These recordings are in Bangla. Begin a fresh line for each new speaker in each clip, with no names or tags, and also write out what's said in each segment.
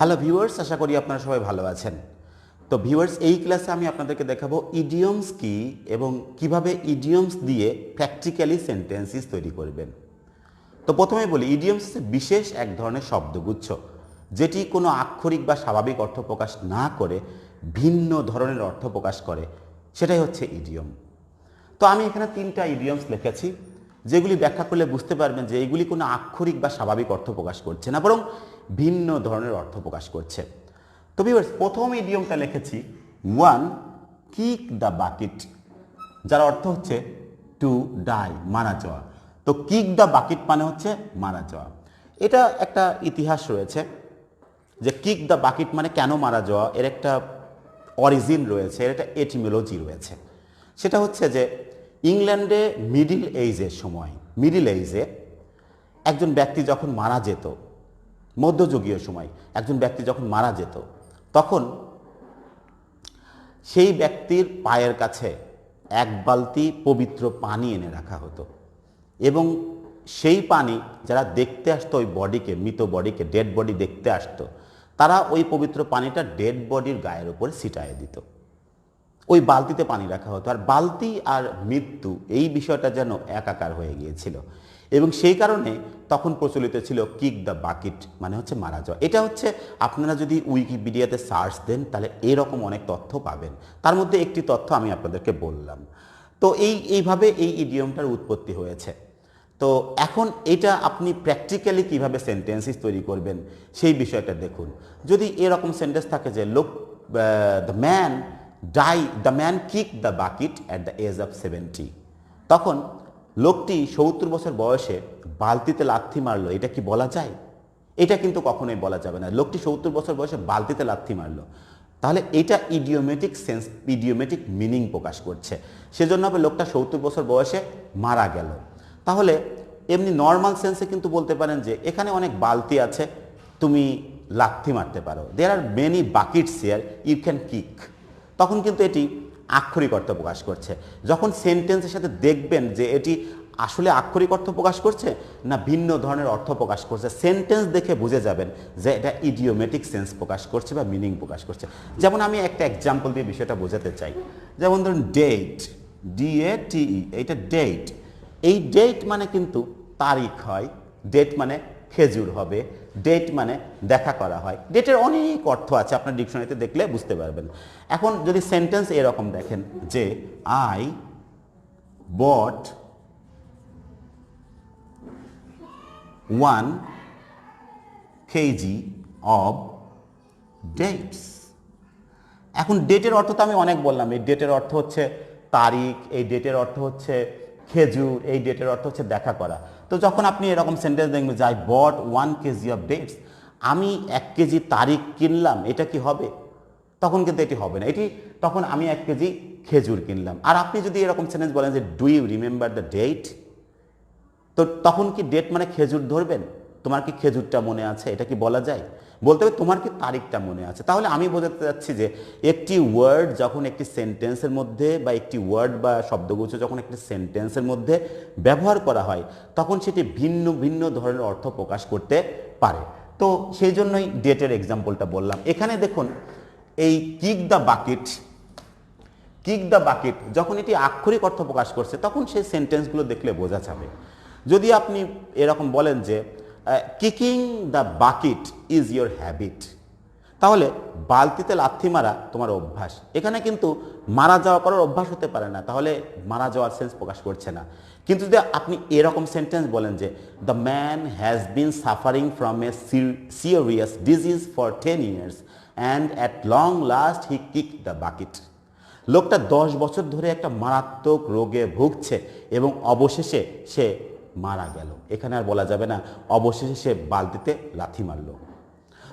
হ্যালো ভিউয়ার্স, আশা করি আপনারা সবাই ভালো আছেন। তো ভিউয়ার্স, এই ক্লাসে আমি আপনাদেরকে দেখাবো ইডিয়মস কি এবং কিভাবে ইডিয়মস দিয়ে প্র্যাকটিক্যালি সেন্টেন্সেস তৈরি করবেন। তো প্রথমে বলি, ইডিয়মস বিশেষ এক ধরনের শব্দগুচ্ছ যেটি কোনো আক্ষরিক বা স্বাভাবিক অর্থ প্রকাশ না করে ভিন্ন ধরনের অর্থ প্রকাশ করে, সেটাই হচ্ছে ইডিয়ম। তো আমি এখানে 3টা ইডিয়মস লিখেছি, যেগুলি ব্যাখ্যা করলে বুঝতে পারবেন যে এইগুলি কোনো আক্ষরিক বা স্বাভাবিক অর্থ প্রকাশ করছে না, বরং ভিন্ন ধরনের অর্থ প্রকাশ করছে। তো ভিউয়ার্স, প্রথম ইডিয়মটা লিখেছি ওয়ান কিক দ্য বাকেট, যার অর্থ হচ্ছে টু ডাই, মারা যাওয়া। তো কিক দ্য বাকেট মানে হচ্ছে মারা যাওয়া। এটা একটা ইতিহাস রয়েছে যে কিক দ্য বাকেট মানে কেন মারা যাওয়া, এর একটা অরিজিন রয়েছে, এর একটা এটিমোলজি রয়েছে। সেটা হচ্ছে যে ইংল্যান্ডে মিডিল এইজে একজন ব্যক্তি যখন মারা যেত, মধ্যযুগীয় সময় একজন ব্যক্তি যখন মারা যেত, তখন সেই ব্যক্তির পায়ের কাছে এক বালতি পবিত্র পানি এনে রাখা হতো এবং সেই পানি যারা দেখতে আসতো ওই বডিকে, মৃত বডিকে, ডেড বডি দেখতে আসতো, তারা ওই পবিত্র পানিটা ডেড বডির গায়ের উপরে ছিটায়ে দিত। ওই বালতিতে পানি রাখা হতো, আর বালতি আর মৃত্যু এই বিষয়টা যেন একাকার হয়ে গিয়েছিল এবং সেই কারণে তখন প্রচলিত ছিল কিক দ্য বাকেট মানে হচ্ছে মারা যাওয়া। এটা হচ্ছে, আপনারা যদি উইকিপিডিয়াতে সার্চ দেন তাহলে এরকম অনেক তথ্য পাবেন, তার মধ্যে একটি তথ্য আমি আপনাদেরকে বললাম। তো এইভাবে এই ইডিয়মটার উৎপত্তি হয়েছে। তো এখন এটা আপনি প্র্যাকটিক্যালি কিভাবে সেন্টেন্সেস তৈরি করবেন সেই বিষয়টা দেখুন। যদি এরকম সেন্টেন্স থাকে যে the man kick the bucket at the age of 70, তখন লোকটি 70 বছর বয়সে বালতিতে লাথি মারলো, এটা কি বলা যায়? এটা কিন্তু কখনোই বলা যাবে না। লোকটি 70 বছর বয়সে বালতিতে লাথি মারলো, তাহলে এটা ইডিওমেটিক মিনিং প্রকাশ করছে। সেজন্য হবে লোকটা 70 বছর বয়সে মারা গেল। তাহলে এমনি নর্মাল সেন্সে কিন্তু বলতে পারেন যে এখানে অনেক বালতি আছে, তুমি লাথি মারতে পারো, there are many buckets here, you can kick. তখন কিন্তু এটি আক্ষরিক অর্থ প্রকাশ করছে। যখন সেন্টেন্সের সাথে দেখবেন যে এটি আসলে আক্ষরিক অর্থ প্রকাশ করছে না ভিন্ন ধরনের অর্থ প্রকাশ করছে, সেন্টেন্স দেখে বুঝে যাবেন যে এটা ইডিওমেটিক সেন্স প্রকাশ করছে বা মিনিং প্রকাশ করছে। যেমন আমি একটা এক্সাম্পল দিয়ে বিষয়টা বোঝাতে চাই। যেমন ধরুন ডেট, DATE, এইটা ডেট। এই ডেট মানে কিন্তু তারিখ হয়, ডেট মানে খেজুর হবে, ডেট মানে দেখা করা হয়। ডেটের অনেক অর্থ আছে, আপনার ডিকশনারিতে দেখলে বুঝতে পারবেন। এখন যদি সেন্টেন্স এরকম দেখেন যে I bought 1 kg of dates. এখন ডেটের অর্থ তো আমি অনেক বললাম। এই ডেটের অর্থ হচ্ছে তারিখ, এই ডেটের অর্থ হচ্ছে খেজুর, এই ডেটের অর্থ হচ্ছে দেখা করা। তো যখন আপনি এরকম সেন্টেন্স দেখবেন যে I bought 1 kg of dates, আমি 1 কেজি তারিখ কিনলাম, এটা কি হবে? তখন কিন্তু এটি হবে না। এটি তখন আমি 1 কেজি খেজুর কিনলাম। আর আপনি যদি এরকম সেন্টেন্স বলেন যে do you remember the date, তো তখন কি ডেট মানে খেজুর ধরবেন? তোমার কি খেজুরটা মনে আছে, এটা কি বলা যায়? বলতে হবে তোমার কি তারিখটা মনে আছে। তাহলে আমি বোঝাতে চাচ্ছি যে একটি ওয়ার্ড যখন একটি সেন্টেন্সের মধ্যে, বা একটি ওয়ার্ড বা শব্দগুচ্ছ যখন একটি সেন্টেন্সের মধ্যে ব্যবহার করা হয়, তখন সেটি ভিন্ন ভিন্ন ধরনের অর্থ প্রকাশ করতে পারে। তো সেই জন্যই ডেটের এক্সাম্পলটা বললাম। এখানে দেখুন, এই কিক দ্য বাকেট যখন এটি আক্ষরিক অর্থ প্রকাশ করছে, তখন সেই সেন্টেন্সগুলো দেখলে বোঝা যাবে। যদি আপনি এরকম বলেন যে kicking the bucket is your habit, তাহলে বালতিতে লাথি মারা তোমার অভ্যাস। এখানে কিন্তু মারা যাওয়া করার অভ্যাস হতে পারে না, তাহলে মারা যাওয়ার সেন্স প্রকাশ করছে না। কিন্তু যদি আপনি এরকম সেন্টেন্স বলেন যে the man has been suffering from a serious disease for 10 years and at long last he kick the bucket, লোকটা 10 বছর ধরে একটা মারাত্মক রোগে ভুগছে এবং অবশেষে সে মারা গেল। এখানে আর বলা যাবে না অবশেষে সে বালতিতে লাথি মারল।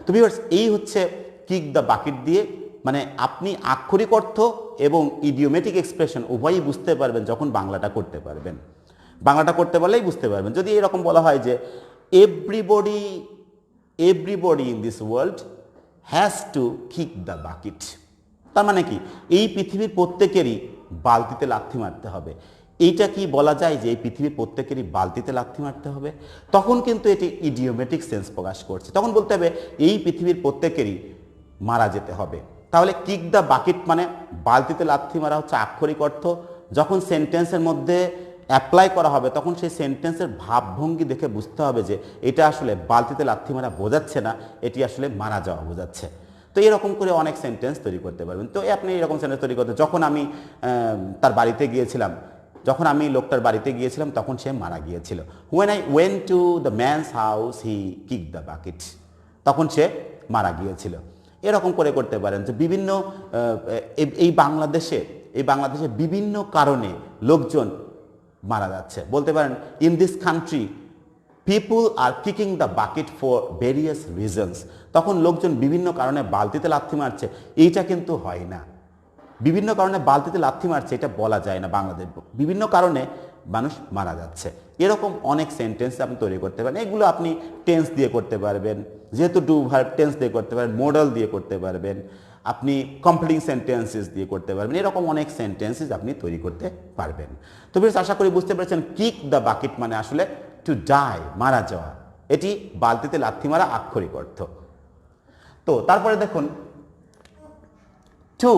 তো ভিউয়ার্স, এই হচ্ছে কিক দ্য বাকেট দিয়ে, মানে আপনি আক্ষরিক অর্থ এবং ইডিওমেটিক এক্সপ্রেশন উভয়ই বুঝতে পারবেন যখন বাংলাটা করতে পারবেন। বাংলাটা করতে পারলেই বুঝতে পারবেন। যদি এরকম বলা হয় যে everybody in this world has to kick the bucket, তার মানে কি এই পৃথিবীর প্রত্যেকেরই বালতিতে লাথি মারতে হবে। এইটা কি বলা যায় যে এই পৃথিবীর প্রত্যেকেরই বালতিতে লাথি মারতে হবে? তখন কিন্তু এটি ইডিওমেটিক সেন্স প্রকাশ করছে। তখন বলতে হবে এই পৃথিবীর প্রত্যেকেরই মারা যেতে হবে। তাহলে কিক দ্য বাকেট মানে বালতিতে লাথি মারা হচ্ছে আক্ষরিক অর্থ। যখন সেন্টেন্সের মধ্যে অ্যাপ্লাই করা হবে তখন সেই সেন্টেন্সের ভাবভঙ্গি দেখে বুঝতে হবে যে এটা আসলে বালতিতে লাথি মারা বোঝাচ্ছে না, এটি আসলে মারা যাওয়া বোঝাচ্ছে। তো এরকম করে অনেক সেন্টেন্স তৈরি করতে পারবেন। তো আপনি এরকম সেন্টেন্স তৈরি করতে, যখন আমি তার বাড়িতে গিয়েছিলাম, যখন আমি লোকটার বাড়িতে গিয়েছিলাম তখন সে মারা গিয়েছিল। When I went to the man's house he kicked the bucket, তখন সে মারা গিয়েছিল। এরকম করে করতে পারেন যে বিভিন্ন এই বাংলাদেশে বিভিন্ন কারণে লোকজন মারা যাচ্ছে। বলতে পারেন in this country people are kicking the bucket for various reasons. তখন লোকজন বিভিন্ন কারণে বালতিতে লাথি মারছে, এইটা কিন্তু হয় না। বিভিন্ন কারণে বালতিতে লাথি মারছে এটা বলা যায় না বাংলাদেশ, বিভিন্ন কারণে মানুষ মারা যাচ্ছে। এরকম অনেক সেন্টেন্স আপনি তৈরি করতে পারেন। এগুলো আপনি টেন্স দিয়ে করতে পারবেন, যেহেতু ডু ভার্ব টেন্স দিয়ে করতে পারেন, মডেল দিয়ে করতে পারবেন, আপনি কমপ্লিটিং সেন্টেন্সেস দিয়ে করতে পারবেন। এরকম অনেক সেন্টেন্সেস আপনি তৈরি করতে পারবেন। তো বেশ আশা করি বুঝতে পেরেছেন কিক দ্য বাকেট মানে আসলে টু ডাই, মারা যাওয়া। এটি বালতিতে লাথি মারা আক্ষরিক অর্থ। তো তারপরে দেখুন to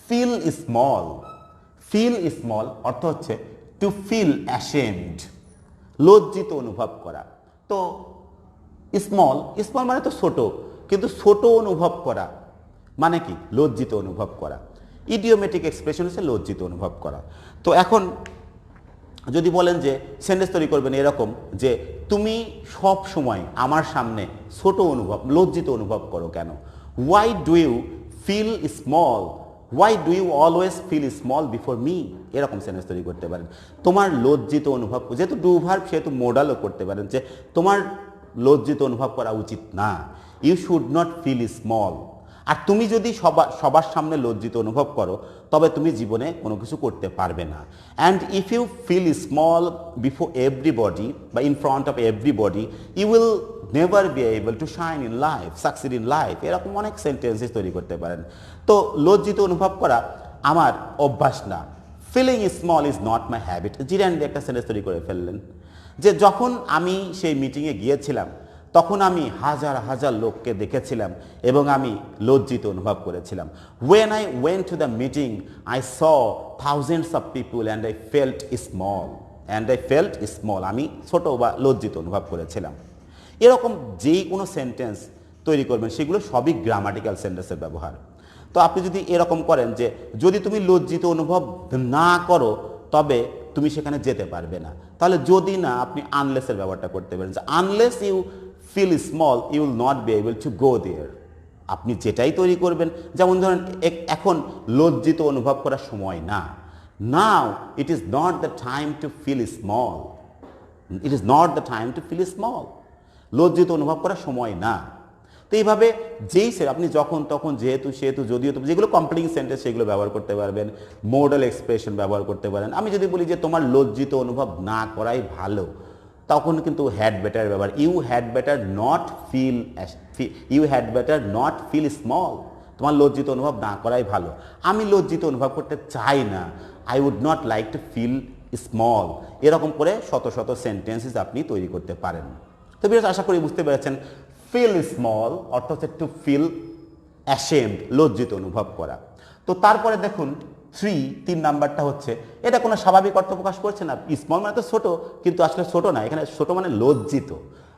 feel small. Feel small অর্থ হচ্ছে টু ফিল অ্যাশেমড, লজ্জিত অনুভব করা। তো স্মল মানে তো ছোট, কিন্তু ছোট অনুভব করা মানে কি? লজ্জিত অনুভব করা। ইডিওমেটিক এক্সপ্রেশন হচ্ছে লজ্জিত অনুভব করা। তো এখন যদি বলেন যে সেন্টেন্স তৈরি করবেন এরকম যে তুমি সব সময় আমার সামনে ছোট অনুভব, লজ্জিত অনুভব করো কেন? Why do you feel small? Why do you always feel small before me? এরকম সেন্টেন্স তৈরি করতে পারেন। তোমার লজ্জিত অনুভব, যেহেতু ডু ভার্ব সেহেতু মোডালও করতে পারেন যে তোমার লজ্জিত অনুভব করা উচিত না। You should not feel small. আর তুমি যদি সবার সামনে লজ্জিত অনুভব করো তবে তুমি জীবনে কোনো কিছু করতে পারবে না। And if you feel small before everybody বা in front of everybody you will never be able to shine in life, succeed in life. এরকম অনেক সেন্টেন্সেস তৈরি করতে পারেন। তো লজ্জিত অনুভব করা আমার অভ্যাস না। Feeling small is not my habit. জিরান একটা সেন্টেন্স তৈরি করে ফেললেন যে যখন আমি সেই মিটিংয়ে গিয়েছিলাম তখন আমি হাজার হাজার লোককে দেখেছিলাম এবং আমি লজ্জিত অনুভব করেছিলাম। When I went to the meeting, I saw thousands of people and I felt small. আমি ছোট বা লজ্জিত অনুভব করেছিলাম। এরকম যেই কোনো সেন্টেন্স তৈরি করবেন সেগুলো সবই গ্রামাটিক্যাল সেন্টেন্সের ব্যবহার। তো আপনি যদি এরকম করেন যে যদি তুমি লজ্জিত অনুভব না করো তবে তুমি সেখানে যেতে পারবে না, তাহলে যদি না আপনি আনলেসের ব্যবহারটা করতে পারেন যে unless you feel small you will not be able to go there। আপনি যেটাই তৈরি করবেন, যেমন ধরেন এখন লজ্জিত অনুভব করার সময় না। Now it is not the time to feel small. It is not the time to feel small. লজ্জিত অনুভব করার সময় না। তো এইভাবে যেই আপনি যখন তখন যেহেতু সেহেতু যদিও, যেগুলো কমপ্লিটিং সেন্টেন্স সেগুলো ব্যবহার করতে পারবেন, মডেল এক্সপ্রেশন ব্যবহার করতে পারেন। আমি যদি বলি যে তোমার লজ্জিত অনুভব না করাই ভালো, তখন কিন্তু হ্যাড বেটার ব্যবহার। You had better not feel small. তোমার লজ্জিত অনুভব না করাই ভালো। আমি লজ্জিত অনুভব করতে চাই না। I would not like to feel small. এরকম করে শত শত সেন্টেন্সেস আপনি তৈরি করতে পারেন। তো বিরাট আশা করি বুঝতে পেরেছেন ফিল স্মল অর্থ হচ্ছে টু ফিল অ্যাশেমড, লজ্জিত অনুভব করা। তো তারপরে দেখুন 3 নাম্বারটা হচ্ছে এটা কোনো স্বাভাবিক অর্থ প্রকাশ করছে না। স্মল মানে তো ছোট, কিন্তু আসলে ছোট না, এখানে ছোট মানে লজ্জিত।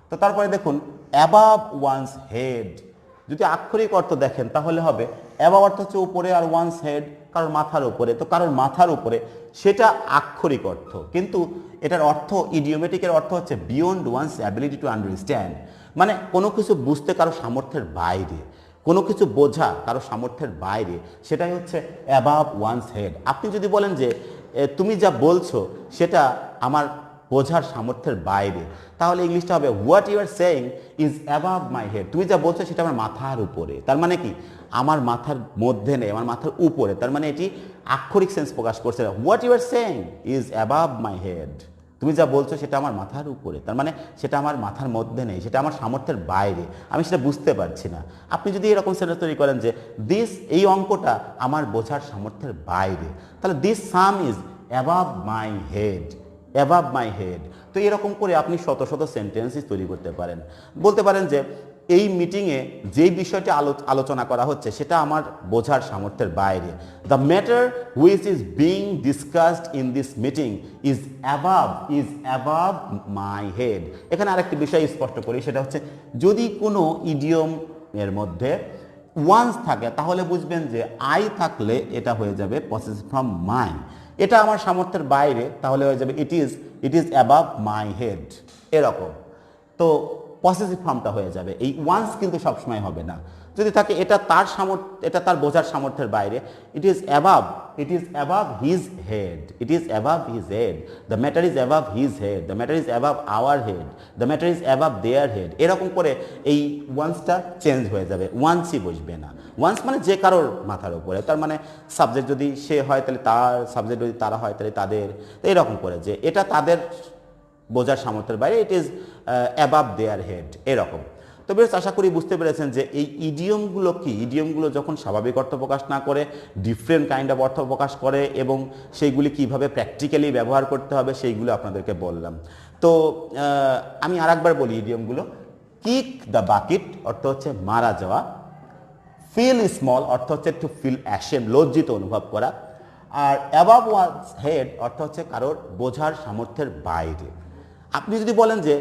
তো তারপরে দেখুন অ্যাবাভ ওয়ানস হেড। যদি আক্ষরিক অর্থ দেখেন তাহলে হবে অ্যাবাভ অর্থ হচ্ছে উপরে, আর ওয়ানস হেড কারোর মাথার উপরে। তো কারোর মাথার উপরে সেটা আক্ষরিক অর্থ, কিন্তু এটার অর্থ ইডিওমেটিকের অর্থ হচ্ছে beyond one's ability to understand. মানে কোনো কিছু বুঝতে কারো সামর্থ্যের বাইরে, কোনো কিছু বোঝা কারো সামর্থ্যের বাইরে, সেটাই হচ্ছে অ্যাবাভ ওয়ানস হেড। আপনি যদি বলেন যে তুমি যা বলছো সেটা আমার বোঝার সামর্থ্যের বাইরে, তাহলে ইংলিশটা হবে what you are saying is above my head. তুমি যা বলছো সেটা আমার মাথার উপরে। তার মানে কি আমার মাথার মধ্যে নেই, আমার মাথার উপরে। তার মানে এটি আক্ষরিক সেন্স প্রকাশ করছে। What you are saying is above my head. তুমি যা বলছো সেটা আমার মাথার উপরে, তার মানে সেটা আমার মাথার মধ্যে নেই, সেটা আমার সামর্থ্যের বাইরে, আমি সেটা বুঝতে পারছি না। আপনি যদি এরকম সেন্টেন্স তৈরি করেন যে এই অঙ্কটা আমার বোঝার সামর্থ্যের বাইরে, তাহলে this some is above my head, above my head. তো এরকম করে আপনি শত শত সেন্টেন্সই তৈরি করতে পারেন। বলতে পারেন যে এই মিটিংয়ে যেই বিষয়টি আলোচনা করা হচ্ছে সেটা আমার বোঝার সামর্থ্যের বাইরে। The matter which is being discussed in this meeting is above my head. এখানে আরেকটি বিষয় স্পষ্ট করি, সেটা হচ্ছে যদি কোনো ইডিয়ম এর মধ্যে ওয়ান্স থাকে তাহলে বুঝবেন যে আই থাকলে এটা হয়ে যাবে পসেসিভ ফ্রম মাই। এটা আমার সামর্থ্যের বাইরে, তাহলে হয়ে যাবে it is above my head, এরকম। তো পসেসিভ ফর্মটা হয়ে যাবে। এই ওয়ান্স কিন্তু সবসময় হবে না। যদি থাকে এটা তার বোঝার সামর্থ্যের বাইরে, it is above his head, it is above his head, the matter is above his head, the matter is above our head, the matter is above their head. এরকম করে এই ওয়ান্সটা চেঞ্জ হয়ে যাবে, ওয়ান্সই বসবে না। ওয়ান্স মানে যে কারোর মাথার উপরে, তার মানে সাবজেক্ট যদি সে হয় তাহলে তার, সাবজেক্ট যদি তারা হয় তাহলে তাদের। তো এরকম করে যে এটা তাদের বোঝার সামর্থ্যের বাইরে, it is above their head, এরকম। তো বেশ আশা করি বুঝতে পেরেছেন যে এই ইডিয়মগুলো কি, ইডিয়মগুলো যখন স্বাভাবিক অর্থ প্রকাশ না করে ডিফারেন্ট কাইন্ড অফ অর্থ প্রকাশ করে এবং সেইগুলি কিভাবে প্র্যাকটিক্যালি ব্যবহার করতে হবে সেইগুলো আপনাদেরকে বললাম। তো আমি আরেকবার বলি ইডিয়মগুলো। কিক দ্য বাকেট অর্থ হচ্ছে মারা যাওয়া, ফিল স্মল অর্থ হচ্ছে টু ফিল অ্যাশেম, লজ্জিত অনুভব করা, আর অ্যাবাভ ওয়ানস হেড অর্থ হচ্ছে কারোর বোঝার সামর্থ্যের বাইরে। আপনি যদি বলেন যে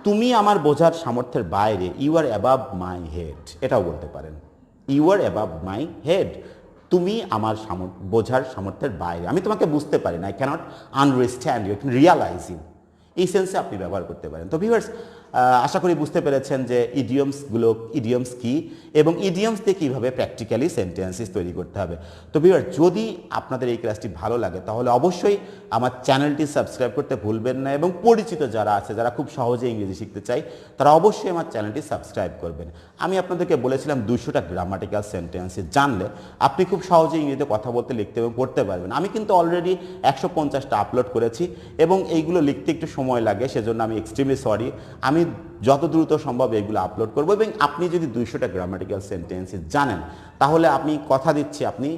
তুমি আমার বোঝার সামর্থ্যের বাইরে, you are above my head, এটাও বলতে পারেন। You are above my head, তুমি আমার বোঝার সামর্থ্যের বাইরে, আমি তোমাকে বুঝতে পারি না, I cannot understand you, can realize you, এই সেন্সে আপনি ব্যবহার করতে পারেন। তো ভিউয়ার্স, আশা করি বুঝতে পেরেছেন যে ইডিয়মস কি এবং ইডিয়মস দিয়ে কীভাবে প্র্যাকটিক্যালি সেন্টেন্সেস তৈরি করতে হবে। তো ভিউয়ার্স, যদি আপনাদের এই ক্লাসটি ভালো লাগে তাহলে অবশ্যই আমার চ্যানেলটি সাবস্ক্রাইব করতে ভুলবেন না, এবং পরিচিত যারা আছে, যারা খুব সহজে ইংরেজি শিখতে চাই, তারা অবশ্যই আমার চ্যানেলটি সাবস্ক্রাইব করবেন। আমি আপনাদেরকে বলেছিলাম 200টা গ্রামাটিক্যাল সেন্টেন্সেস জানলে আপনি খুব সহজে ইংরেজিতে কথা বলতে, লিখতে এবং পড়তে পারবেন। আমি কিন্তু অলরেডি 150টা আপলোড করেছি এবং এইগুলো লিখতে একটু সময় লাগে, সেজন্য আমি এক্সট্রিমলি সরি। আমি যত দ্রুত সম্ভব এগুলো আপলোড করবো, এবং আপনি যদি 200টা গ্রামাটিক্যাল সেন্টেন্সেস জানেন তাহলে আমি কথা দিচ্ছি আপনি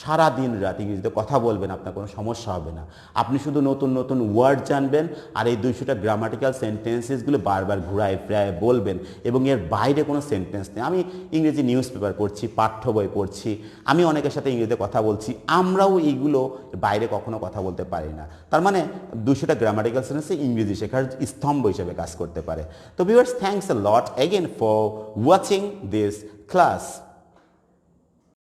সারা দিন রাত ইংরেজিতে কথা বলবেন, আপনার কোনো সমস্যা হবে না। আপনি শুধু নতুন নতুন ওয়ার্ড জানবেন আর এই 200টা গ্রামাটিক্যাল সেন্টেন্সেসগুলো বারবার ঘুরায় ফিরায় বলবেন, এবং এর বাইরে কোনো সেন্টেন্স নেই। আমি ইংরেজি নিউজ পেপার পড়ছি, পাঠ্য বই পড়ছি, আমি অনেকের সাথে ইংরেজিতে কথা বলছি, আমরাও এইগুলো বাইরে কখনো কথা বলতে পারি না। তার মানে 200টা গ্রামাটিক্যাল সেন্টেন্সে ইংরেজি শেখার স্তম্ভ হিসেবে কাজ করতে পারে। তো viewers, thanks a lot again for watching this class.